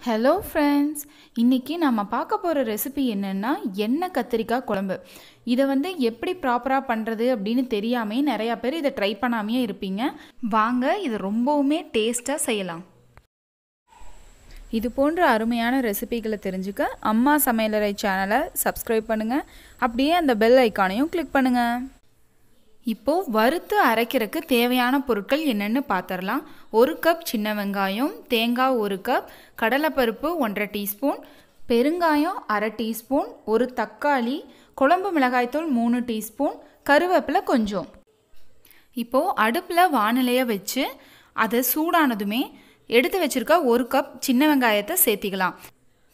Hello friends, இன்னைக்கு நாம பார்க்க போற ரெசிபி என்னன்னா எண்ணெய் கத்திரிக்காய் குழம்பு. இதை எப்படி ப்ராப்பரா பண்றது அப்படின்னு தெரியாமே நிறைய பேர் இதை ட்ரை பண்ணாமையே இருப்பீங்க. வாங்க இது ரொம்பவுமே டேஸ்டா செய்யலாம். இது போன்ற அருமையான ரெசிபிகளை தெரிஞ்சுக்க அம்மா சமையலறை சேனலை சப்ஸ்கிரைப் பண்ணுங்க. அப்படியே அந்த பெல் ஐகானையும் கிளிக் பண்ணுங்க. இப்போ வறுத்து அரைக்கிறதுக்கு தேவையான பொருட்கள் என்னன்னு பார்த்துடலாம். 1 கப் சின்ன வெங்காயம், தேங்காய் 1 கப், கடலைப்பருப்பு 1/2 டீஸ்பூன், பெருங்காயம் 1/2 டீஸ்பூன், 1 தக்காளி, குழம்பு மிளகாய்த்தூள் 3 டீஸ்பூன், கருவேப்பிலை கொஞ்சம். இப்போது அடுப்பில் வானிலையை வச்சு அதை சூடானதுமே எடுத்து வச்சுருக்க 1 கப் சின்ன வெங்காயத்தை சேர்த்திக்கலாம்.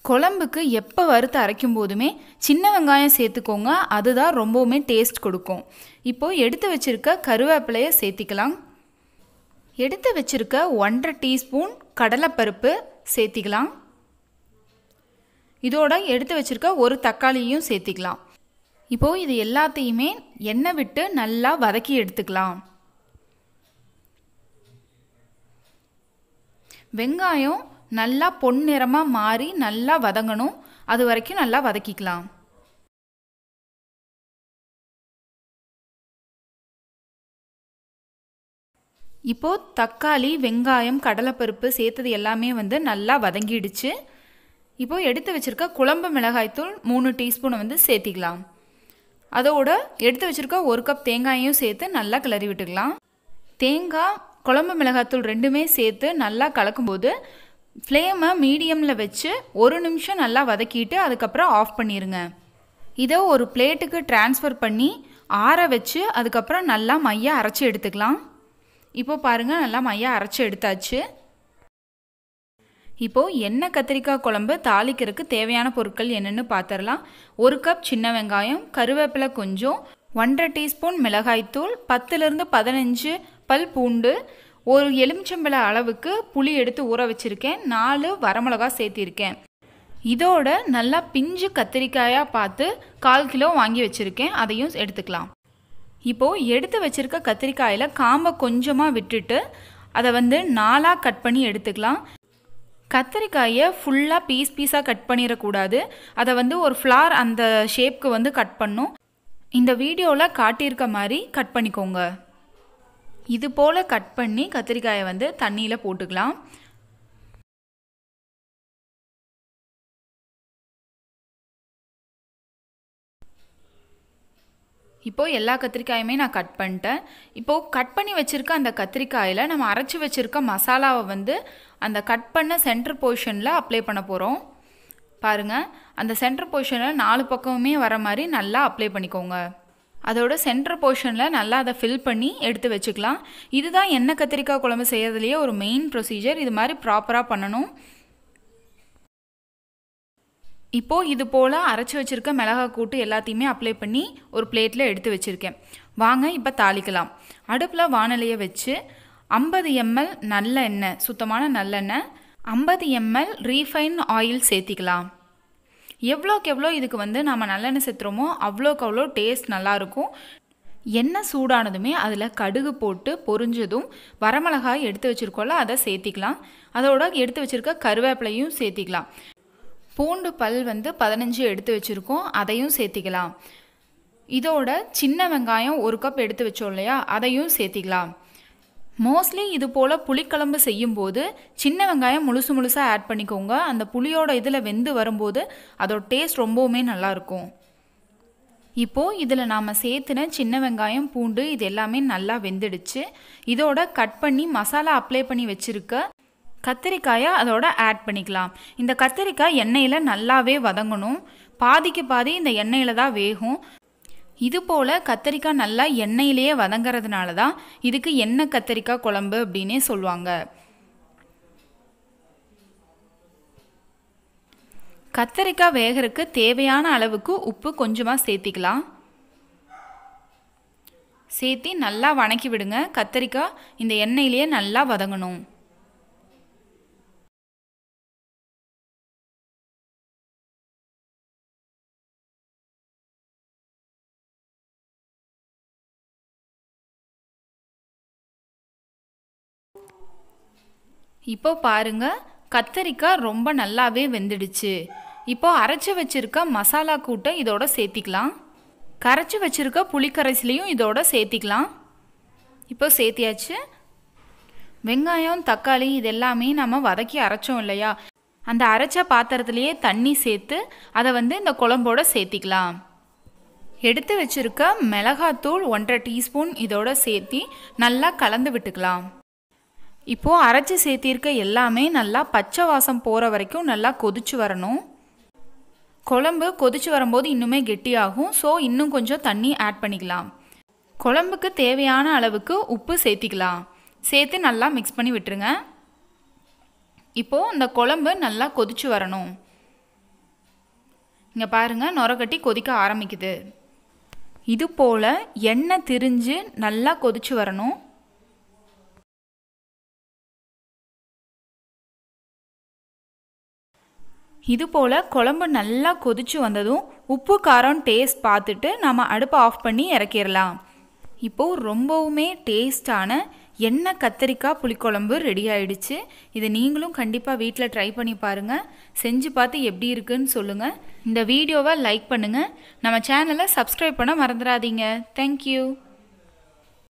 குழம்புக்கு எப்போ வறுத்து அரைக்கும் போதுமே சின்ன வெங்காயம் சேர்த்துக்கோங்க, அதுதான் ரொம்பவுமே டேஸ்ட் கொடுக்கும். இப்போது எடுத்து வச்சுருக்க கருவேப்பிலையை சேர்த்திக்கலாம். எடுத்து வச்சுருக்க 1/2 டீஸ்பூன் கடலைப்பருப்பு சேர்த்திக்கலாம். இதோட எடுத்து வச்சுருக்க 1 தக்காளியும் சேர்த்திக்கலாம். இப்போது இது எல்லாத்தையுமே எண்ணெய் விட்டு நல்லா வதக்கி எடுத்துக்கலாம். வெங்காயம் நல்லா பொன்னிறமாக மாறி நல்லா வதங்கணும், அது வரைக்கும் நல்லா வதக்கிக்கலாம். இப்போது தக்காளி, வெங்காயம், கடலைப்பருப்பு சேர்த்தது எல்லாமே நல்லா வதங்கிடுச்சு. இப்போது எடுத்து வச்சுருக்க குழம்பு மிளகாய்த்தூள் 3 டீஸ்பூனை சேர்த்திக்கலாம். அதோட எடுத்து வச்சுருக்க 1 கப் தேங்காயையும் சேர்த்து நல்லா கிளறி விட்டுக்கலாம். தேங்காய், குழம்பு மிளகாய்த்தூள் ரெண்டுமே சேர்த்து நல்லா கலக்கும்போது ஃப்ளேமை மீடியமில் வச்சு 1 நிமிஷம் நல்லா வதக்கிட்டு அதுக்கப்புறம் ஆஃப் பண்ணிடுங்க. இதை ஒரு பிளேட்டுக்கு ட்ரான்ஸ்ஃபர் பண்ணி ஆற வச்சு அதுக்கப்புறம் நல்லா மையா அரைச்சி எடுத்துக்கலாம். இப்போது பாருங்கள், நல்லா மையா அரைச்சி எடுத்தாச்சு. இப்போது எண்ணெய் கத்திரிக்காய் குழம்பு தாளிக்கிறதுக்கு தேவையான பொருட்கள் என்னென்னு பார்த்துடலாம். 1 கப் சின்ன வெங்காயம், கருவேப்பிலை கொஞ்சம், 1/2 டீஸ்பூன் மிளகாய்த்தூள், 10லிருந்து 15 பல் பூண்டு, 1 எலுமிச்சம்பழ அளவுக்கு புளி எடுத்து ஊற வச்சுருக்கேன், 4 வரமிளகா சேர்த்திருக்கேன். இதோட நல்லா பிஞ்சு கத்திரிக்காயாக பார்த்து 1/4 கிலோ வாங்கி வச்சுருக்கேன், அதையும் எடுத்துக்கலாம். இப்போது எடுத்து வச்சுருக்க கத்திரிக்காயில் காம்பை கொஞ்சமாக விட்டுட்டு அதை 4ஆக கட் பண்ணி எடுத்துக்கலாம். கத்திரிக்காயை ஃபுல்லாக பீஸாக கட் பண்ணிடக்கூடாது, அதை ஒரு ஃப்ளார் அந்த ஷேப்க்கு கட் பண்ணும். இந்த வீடியோவில் காட்டியிருக்க மாதிரி கட் பண்ணிக்கோங்க. இது போல் கட் பண்ணி கத்திரிக்காயை தண்ணியில் போட்டுக்கலாம். இப்போது எல்லா கத்திரிக்காயுமே நான் கட் பண்ணிட்டேன். இப்போது கட் பண்ணி வச்சுருக்க அந்த கத்திரிக்காயில் நம்ம அரைச்சி வச்சுருக்க மசாலாவை அந்த கட் பண்ண சென்டர் போர்ஷனில் அப்ளை பண்ண போகிறோம். பாருங்கள், அந்த சென்டர் போர்ஷனில் 4 பக்கமுமே வர மாதிரி நல்லா அப்ளை பண்ணிக்கோங்க. அதோட சென்டர் போர்ஷனில் நல்லா அதை ஃபில் பண்ணி எடுத்து வச்சுக்கலாம். இதுதான் எண்ணெய் கத்திரிக்காய் குழம்பு செய்கிறதுலையே ஒரு மெயின் ப்ரொசீஜர். இது மாதிரி ப்ராப்பராக பண்ணணும். இப்போது இது போல் அரைச்சி வச்சுருக்க மிளகாய் கூட்டு எல்லாத்தையுமே அப்ளை பண்ணி ஒரு பிளேட்டில் எடுத்து வச்சுருக்கேன். வாங்க இப்போ தாளிக்கலாம். அடுப்பில் வானிலையை வச்சு 50 ml நல்ல எண்ணெய், சுத்தமான நல்லெண்ணெய், 50 ml ரீஃபைன் ஆயில் சேர்த்திக்கலாம். எவ்வளோக்கு எவ்வளோ இதுக்கு நம்ம நல்லெண்ணெய் சேர்த்துறோமோ அவ்வளோக்கு அவ்வளோ டேஸ்ட் நல்லாயிருக்கும். எண்ணெய் சூடானதுமே அதில் கடுகு போட்டு பொரிஞ்சதும் வரமிளகாய் எடுத்து வச்சுருக்கோம்ல அதை சேர்த்திக்கலாம். அதோட எடுத்து வச்சுருக்க கருவேப்பிலையும் சேர்த்திக்கலாம். பூண்டு பல் 15 எடுத்து வச்சுருக்கோம், அதையும் சேர்த்திக்கலாம். இதோட சின்ன வெங்காயம் 1 கப் எடுத்து வச்சோம் இல்லையா, அதையும் சேர்த்திக்கலாம். மோஸ்ட்லி இது போல் புளிக்குழம்பு செய்யும்போது சின்ன வெங்காயம் முழுசாக ஆட் பண்ணிக்கோங்க. அந்த புளியோட இதில் வெந்து வரும்போது அதோட டேஸ்ட் ரொம்பவுமே நல்லாயிருக்கும். இப்போது இதில் நாம் சேர்த்துன சின்ன வெங்காயம், பூண்டு இது எல்லாமே நல்லா வெந்துடுச்சு. இதோட கட் பண்ணி மசாலா அப்ளை பண்ணி வச்சுருக்க கத்திரிக்காயை அதோட ஆட் பண்ணிக்கலாம். இந்த கத்திரிக்காய் எண்ணெயில் நல்லாவே வதங்கணும், பாதிக்கு பாதி இந்த எண்ணெயில் தான் வேகும். இது போல் கத்திரிக்காய் நல்லா எண்ணெயிலேயே வதங்கிறதுனால தான் இதுக்கு எண்ணெய் கத்திரிக்காய் குழம்பு அப்படின்னே சொல்லுவாங்க. கத்திரிக்காய் வேகிறதுக்கு தேவையான அளவுக்கு உப்பு கொஞ்சமாக சேர்த்திக்கலாம். சேர்த்தி நல்லா வணக்கி விடுங்க. கத்திரிக்காய் இந்த எண்ணெயிலேயே நல்லா வதங்கணும். இப்போ பாருங்கள், கத்தரிக்காய் ரொம்ப நல்லாவே வெந்துடுச்சு. இப்போ அரைச்சி வச்சிருக்க மசாலா கூட்டை இதோட சேர்த்திக்கலாம். கரைச்சி வச்சிருக்க புளிக்கரைசலையும் இதோட சேர்த்திக்கலாம். இப்போ சேர்த்தியாச்சு. வெங்காயம் தக்காளி இதெல்லாமே நம்ம வதக்கி அரைச்சோம் இல்லையா, அந்த அரைச்ச பாத்திரத்திலேயே தண்ணி சேர்த்து அதை இந்த குழம்போட சேர்த்திக்கலாம். எடுத்து வச்சிருக்க மிளகாத்தூள் 1.5 டீஸ்பூன் இதோட சேர்த்தி நல்லா கலந்து விட்டுக்கலாம். இப்போது அரைச்சி சேர்த்திருக்க எல்லாமே நல்லா பச்சை வாசம் போகிற வரைக்கும் நல்லா கொதிச்சு வரணும். குழம்பு கொதிச்சு வரும்போது இன்னுமே கெட்டியாகும். ஸோ இன்னும் கொஞ்சம் தண்ணி ஆட் பண்ணிக்கலாம். குழம்புக்கு தேவையான அளவுக்கு உப்பு சேர்த்திக்கலாம். சேர்த்து நல்லா மிக்ஸ் பண்ணி விட்டுருங்க. இப்போது இந்த குழம்பு நல்லா கொதிச்சு வரணும். இங்கே பாருங்கள், நுர கட்டி கொதிக்க ஆரம்பிக்குது. இது போல் எண்ணெய் திரிஞ்சு நல்லா கொதிச்சு வரணும். இது போல் குழம்பு நல்லா கொதிச்சு வந்ததும் உப்பு காரம் டேஸ்ட் பார்த்துட்டு நம்ம அடுப்பை ஆஃப் பண்ணி இறக்கிடலாம். இப்போது ரொம்பவுமே டேஸ்டான எண்ணெய் கத்திரிக்காய் புளிக்குழம்பு ரெடி ஆயிடுச்சு. இதை நீங்களும் கண்டிப்பாக வீட்டில் ட்ரை பண்ணி பாருங்கள். செஞ்சு பார்த்து எப்படி இருக்குன்னு சொல்லுங்கள். இந்த வீடியோவை லைக் பண்ணுங்கள். நம்ம சேனலை சப்ஸ்கிரைப் பண்ண மறந்துடாதீங்க. தேங்க்யூ.